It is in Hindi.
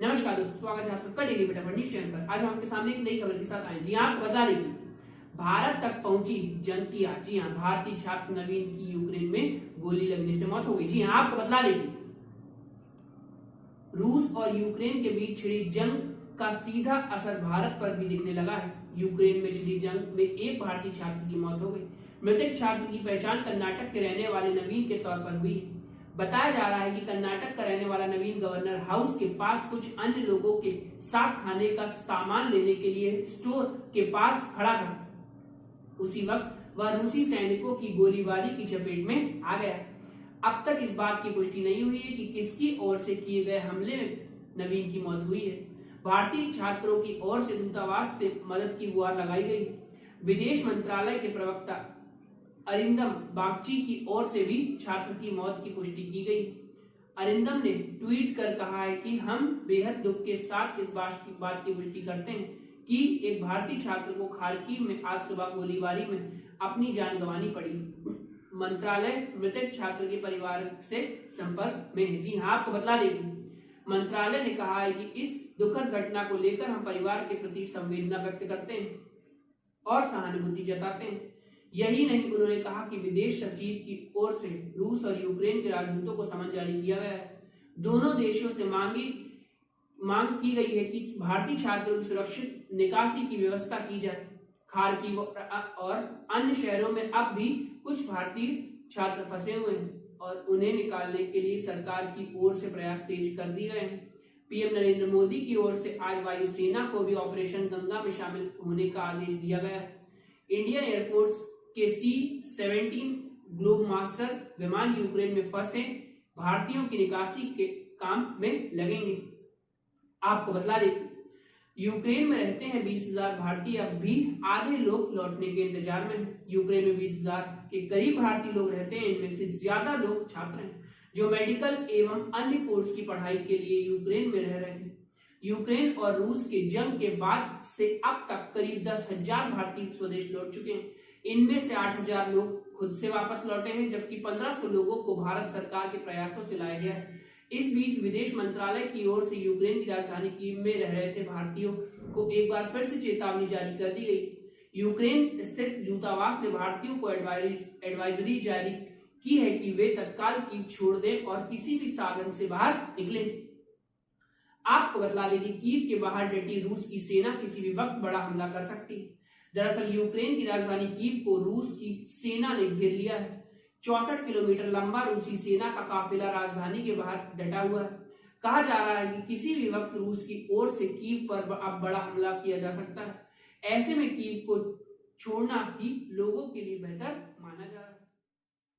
नमस्कार दोस्तों, स्वागत है आप सबका डेली फटाफट न्यूज चैनल पर। आज हम आपके सामने एक नई खबर के साथ आए। जी हाँ, आपको बता दें भारत तक पहुंची जंतिया। जी हाँ, भारतीय छात्र नवीन की यूक्रेन में गोली लगने से मौत हो गई। जी हाँ, आपको बता दें रूस और यूक्रेन के बीच छिड़ी जंग का सीधा असर भारत पर भी दिखने लगा है। यूक्रेन में छिड़ी जंग में एक भारतीय छात्र की मौत हो गई। मृतक छात्र की पहचान कर्नाटक के रहने वाले नवीन के तौर पर हुई है। बताया जा रहा है कि कर्नाटक का रहने वाला नवीन गवर्नर हाउस के पास कुछ अन्य लोगों के साथ खाने का सामान लेने के लिए स्टोर के पास खड़ा था। उसी वक्त वह रूसी सैनिकों की गोलीबारी की चपेट में आ गया। अब तक इस बात की पुष्टि नहीं हुई है कि किसकी ओर से किए गए हमले में नवीन की मौत हुई है। भारतीय छात्रों की ओर से दूतावास से मदद की गुहार लगाई गई। विदेश मंत्रालय के प्रवक्ता अरिंदम बागची की ओर से भी छात्र की मौत की पुष्टि की गई। अरिंदम ने ट्वीट कर कहा है कि हम बेहद दुख के साथ इस बात की पुष्टि करते हैं कि एक भारतीय छात्र को खार्किव में आज सुबह गोलीबारी में अपनी जान गंवानी पड़ी। मंत्रालय मृतक छात्र के परिवार से संपर्क में है। जी हाँ, आपको बता दें मंत्रालय ने कहा है कि इस दुखद घटना को लेकर हम परिवार के प्रति संवेदना व्यक्त करते हैं और सहानुभूति जताते हैं। यही नहीं, उन्होंने कहा कि विदेश सचिव की ओर से रूस और यूक्रेन के राजदूतों को समन जारी किया गया है। दोनों देशों से मांग की गई है कि भारतीय छात्रों की सुरक्षित निकासी की व्यवस्था की जाए। खार्किव और अन्य शहरों में अब भी कुछ भारतीय छात्र फंसे हुए हैं और उन्हें निकालने के लिए सरकार की ओर से प्रयास तेज कर दिए गए हैं। पीएम नरेंद्र मोदी की ओर से आज वायुसेना को भी ऑपरेशन गंगा में शामिल होने का आदेश दिया गया है। इंडियन एयरफोर्स के C-17 ग्लोब मास्टर विमान यूक्रेन में फंसे भारतीयों की निकासी के काम में लगेंगे। आपको बता दें यूक्रेन में रहते हैं 20,000 भारतीय। अब भी आधे लोग लौटने के इंतजार में हैं। यूक्रेन में 20,000 के करीब भारतीय लोग रहते हैं। इनमें से ज्यादा लोग छात्र हैं जो मेडिकल एवं अन्य कोर्स की पढ़ाई के लिए यूक्रेन में रह रहे थे। यूक्रेन और रूस के जंग के बाद से अब तक करीब 10,000 भारतीय स्वदेश लौट चुके हैं। इनमें से 8,000 लोग खुद से वापस लौटे हैं, जबकि 1,500 लोगों को भारत सरकार के प्रयासों से लाया गया है। इस बीच विदेश मंत्रालय की ओर से यूक्रेन की राजधानी कीव में रह रहे थे भारतीयों को एक बार फिर से चेतावनी जारी कर दी गई। यूक्रेन स्थित दूतावास ने भारतीयों को एडवाइजरी जारी की है कि वे तत्काल कीव छोड़ दें और किसी भी साधन से बाहर निकलें। आपको बता दें कि कीव के बाहर डटी रूस की सेना किसी भी वक्त बड़ा हमला कर सकती है। दरअसल यूक्रेन की राजधानी कीव को रूस की सेना ने घेर लिया है। 64 किलोमीटर लंबा रूसी सेना का काफिला राजधानी के बाहर डटा हुआ है। कहा जा रहा है कि किसी भी वक्त रूस की ओर से कीव पर अब बड़ा हमला किया जा सकता है। ऐसे में कीव को छोड़ना ही लोगों के लिए बेहतर माना जा रहा है।